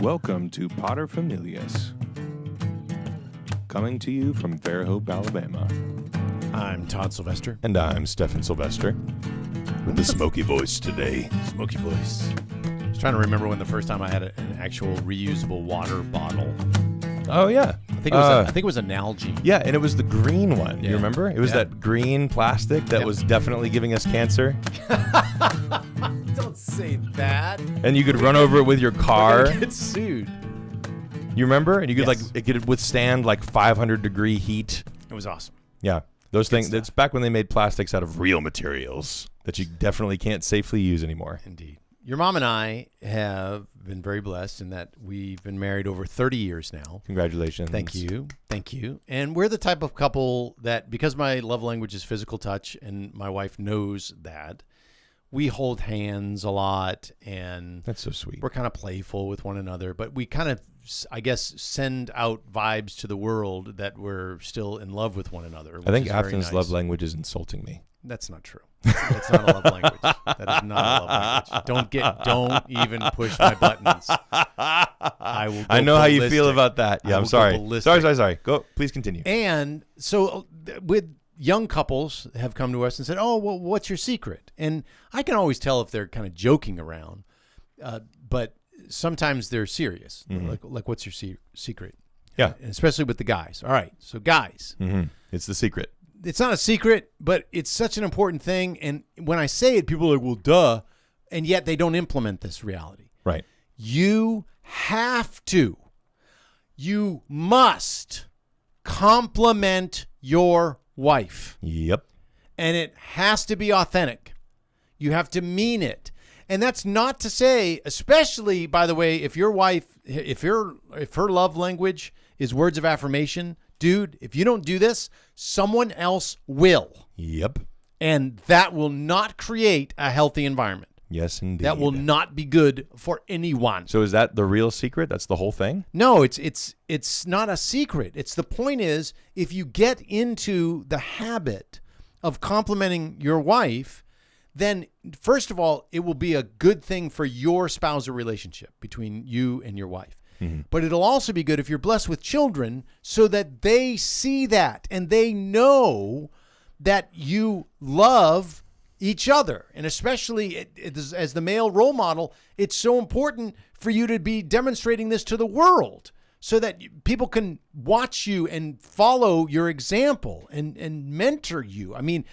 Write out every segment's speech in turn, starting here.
Welcome to Potter Familias, coming to you from Fairhope, Alabama. I'm Todd Sylvester. And I'm Stephen Sylvester, with the smoky voice today. Smoky voice. I was trying to remember when the first time I had an actual reusable water bottle. Oh, yeah. I think it was an algae. Yeah, and it was the green one. Yeah. You remember? It was that green plastic that was definitely giving us cancer. Don't say that. And you could run over it with your car. We're gonna get sued. You remember? And you could Yes. it could withstand 500-degree heat. It was awesome. Yeah. Those things, it's back when they made plastics out of real materials that you definitely can't safely use anymore. Indeed. Your mom and I have been very blessed in that we've been married over 30 years now. Congratulations. Thank you. Thank you. And we're the type of couple that, because my love language is physical touch and my wife knows that, we hold hands a lot and That's so sweet. we're kind of playful with one another, but we kind of, I guess, send out vibes to the world that we're still in love with one another. I think Afton's Afton's love language is insulting me. That's not true. That's not a love language. That is not a love language. Don't even push my buttons. I know how you feel about that. Yeah, I'm sorry. Sorry. Go. Please continue. And so with young couples have come to us and said, oh, well, what's your secret? And I can always tell if they're kind of joking around, but sometimes they're serious. Mm-hmm. Like, what's your secret? Yeah. And especially with the guys. All right. So guys. Mm-hmm. It's the secret. It's not a secret, but it's such an important thing. And when I say it, people are like, well, duh. And yet they don't implement this reality. Right. You have to. You must compliment your wife. Yep. And it has to be authentic. You have to mean it. And that's not to say, especially, by the way, if your wife, if her love language is words of affirmation, dude, if you don't do this, someone else will. Yep. And that will not create a healthy environment. Yes, indeed. That will not be good for anyone. So is that the real secret? That's the whole thing? No, it's not a secret. It's the point is, if you get into the habit of complimenting your wife, then first of all, it will be a good thing for your spousal relationship between you and your wife. Mm-hmm. But it'll also be good if you're blessed with children so that they see that and they know that you love each other. And especially as the male role model, it's so important for you to be demonstrating this to the world so that people can watch you and follow your example and mentor you. I mean,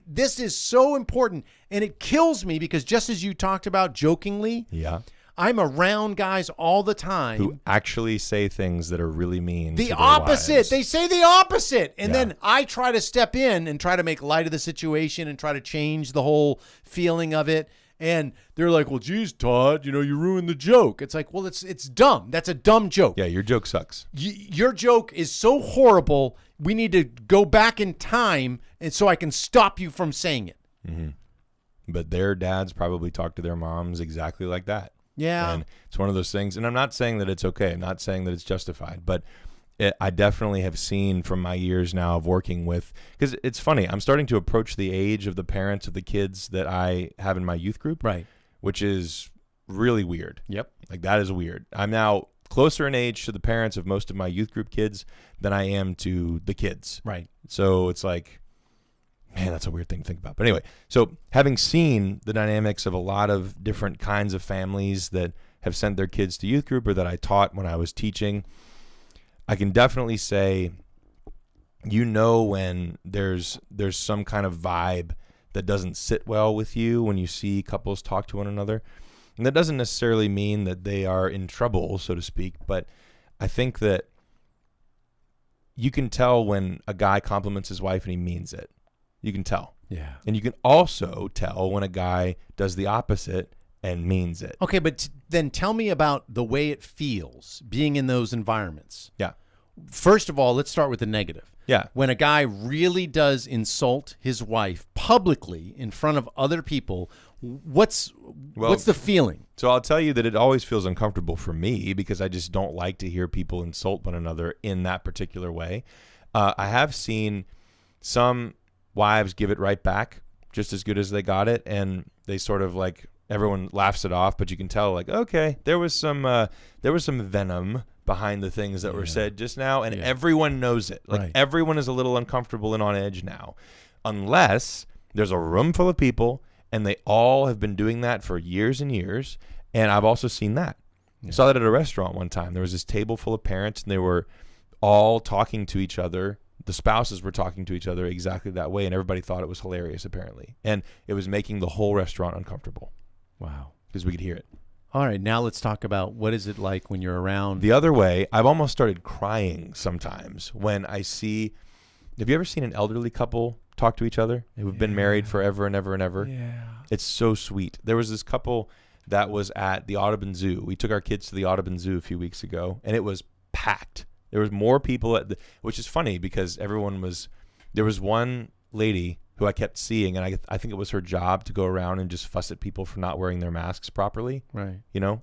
this is so important, and it kills me because just as you talked about jokingly, yeah, I'm around guys all the time who actually say things that are really mean. The to their opposite. wives. They say the opposite. And Yeah. then I try to step in and try to make light of the situation and try to change the whole feeling of it. And they're like, well, geez, Todd, you ruined the joke. It's like, well, it's dumb. That's a dumb joke. Yeah, your joke sucks. Your joke is so horrible. We need to go back in time and so I can stop you from saying it. Mm-hmm. But their dads probably talk to their moms exactly like that. Yeah. And it's one of those things. And I'm not saying that it's okay. I'm not saying that it's justified. But I definitely have seen from my years now of working with, because it's funny, I'm starting to approach the age of the parents of the kids that I have in my youth group. Right. Which is really weird. Yep. Like, that is weird. I'm now closer in age to the parents of most of my youth group kids than I am to the kids. Right. So it's like, man, that's a weird thing to think about. But anyway, so having seen the dynamics of a lot of different kinds of families that have sent their kids to youth group or that I taught when I was teaching, I can definitely say, when there's some kind of vibe that doesn't sit well with you when you see couples talk to one another. And that doesn't necessarily mean that they are in trouble, so to speak, but I think that you can tell when a guy compliments his wife and he means it. You can tell. Yeah. And you can also tell when a guy does the opposite and means it. Okay, but then tell me about the way it feels being in those environments. Yeah. First of all, let's start with the negative. Yeah. When a guy really does insult his wife publicly in front of other people, what's the feeling? So I'll tell you that it always feels uncomfortable for me because I just don't like to hear people insult one another in that particular way. I have seen some wives give it right back just as good as they got it, and they sort of everyone laughs it off, but you can tell, like, okay, there was some venom behind the things that were said just now, and everyone knows it. Like, everyone is a little uncomfortable and on edge now, unless there's a room full of people and they all have been doing that for years and years. And I've also seen that. I saw that at a restaurant one time. There was this table full of parents, and they were all talking to each other. The spouses were talking to each other exactly that way, and everybody thought it was hilarious, apparently. And it was making the whole restaurant uncomfortable. Wow. Because we could hear it. All right, now let's talk about what is it like when you're around. The other way, I've almost started crying sometimes when I see, have you ever seen an elderly couple talk to each other who've been married forever and ever and ever? Yeah. It's so sweet. There was this couple that was at the Audubon Zoo. We took our kids to the Audubon Zoo a few weeks ago, and it was packed. There was more people which is funny because there was one lady who I kept seeing, and I think it was her job to go around and just fuss at people for not wearing their masks properly. Right.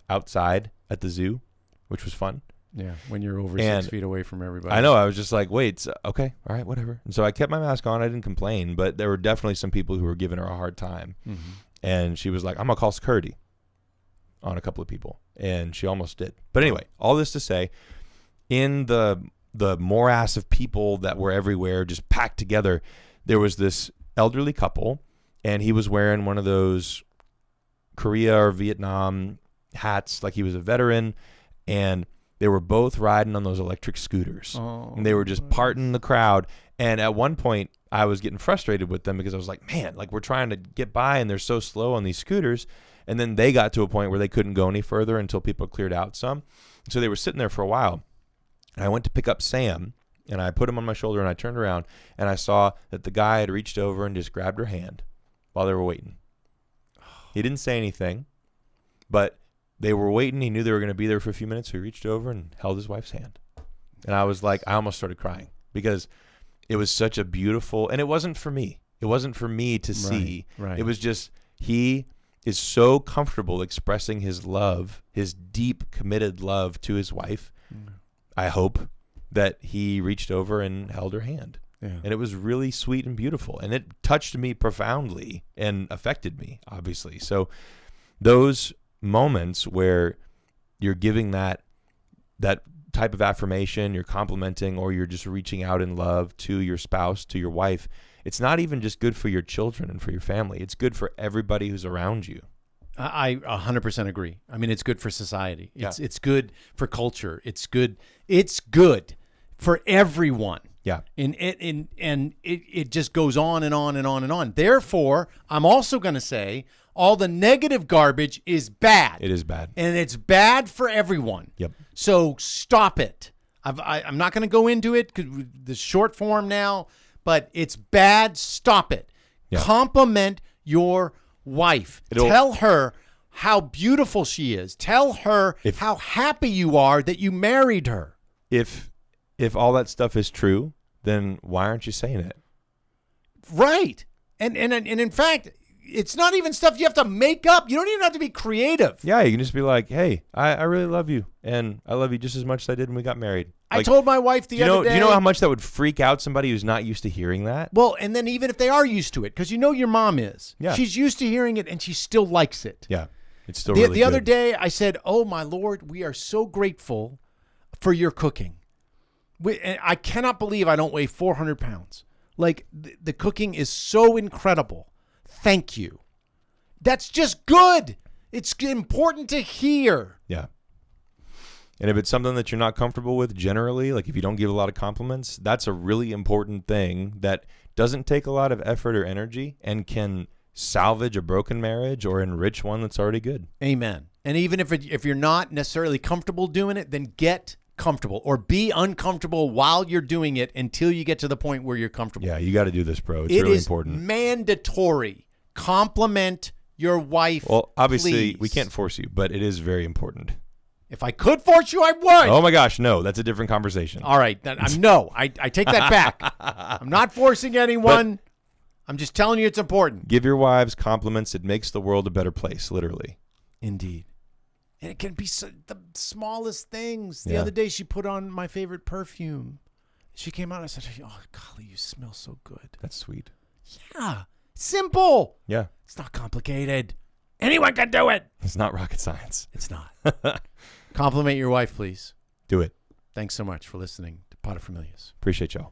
Outside at the zoo, which was fun. Yeah, when you're over 6 feet away from everybody. I know. I was just like, wait, okay, all right, whatever. And so I kept my mask on. I didn't complain, but there were definitely some people who were giving her a hard time. Mm-hmm. And she was like, I'm going to call security on a couple of people. And she almost did. But anyway, all this to say, in the morass of people that were everywhere, just packed together, there was this elderly couple, and he was wearing one of those Korea or Vietnam hats, like he was a veteran, and they were both riding on those electric scooters. Oh, and they were just parting the crowd. And at one point, I was getting frustrated with them because I was like, man, like, we're trying to get by, and they're so slow on these scooters. And then they got to a point where they couldn't go any further until people cleared out some. So they were sitting there for a while. And I went to pick up Sam, and I put him on my shoulder, and I turned around, and I saw that the guy had reached over and just grabbed her hand while they were waiting. He didn't say anything, but they were waiting. He knew they were going to be there for a few minutes, so he reached over and held his wife's hand. And I was like, I almost started crying because it was such a beautiful, and it wasn't for me. It wasn't for me to see. Right. It was just, he is so comfortable expressing his love, his deep, committed love to his wife. I hope that he reached over and held her hand. Yeah. And it was really sweet and beautiful. And it touched me profoundly and affected me, obviously. So those moments where you're giving that type of affirmation, you're complimenting, or you're just reaching out in love to your spouse, to your wife, it's not even just good for your children and for your family. It's good for everybody who's around you. I 100% agree. I mean, it's good for society. It's good for culture. It's good for everyone. Yeah. And it just goes on and on and on and on. Therefore, I'm also going to say all the negative garbage is bad. It is bad. And it's bad for everyone. Yep. So stop it. I'm not going to go into it because the short form now, but it's bad. Stop it. Yeah. Compliment your wife. Tell her how beautiful she is. Tell her how happy you are that you married her. If all that stuff is true, then why aren't you saying it? Right. And in fact, it's not even stuff you have to make up. You don't even have to be creative. Yeah, you can just be like, hey, I really love you, and I love you just as much as I did when we got married. Like, I told my wife the other day. Do you know how much that would freak out somebody who's not used to hearing that? Well, and then even if they are used to it, because your mom is. Yeah. She's used to hearing it, and she still likes it. Yeah, it's still really good. The other day, I said, oh, my Lord, we are so grateful for your cooking. I cannot believe I don't weigh 400 pounds. Like, the cooking is so incredible. Thank you. That's just good. It's important to hear. Yeah. And if it's something that you're not comfortable with generally, like if you don't give a lot of compliments, that's a really important thing that doesn't take a lot of effort or energy and can salvage a broken marriage or enrich one that's already good. Amen. And even if you're not necessarily comfortable doing it, then get comfortable or be uncomfortable while you're doing it until you get to the point where you're comfortable. Yeah, you got to do this, bro. It's really important. It is mandatory. Compliment your wife. Well, obviously, please. We can't force you, but it is very important. If I could force you, I would. Oh my gosh, no, that's a different conversation. All right, I take that back. I'm not forcing anyone. But I'm just telling you it's important. Give your wives compliments. It makes the world a better place, literally. Indeed. And it can be the smallest things. The other day, she put on my favorite perfume. She came out and I said, oh, golly, you smell so good. That's sweet. Yeah. Simple. Yeah. It's not complicated. Anyone can do it. It's not rocket science. It's not. Compliment your wife, please. Do it. Thanks so much for listening to Pod of Familias. Appreciate y'all.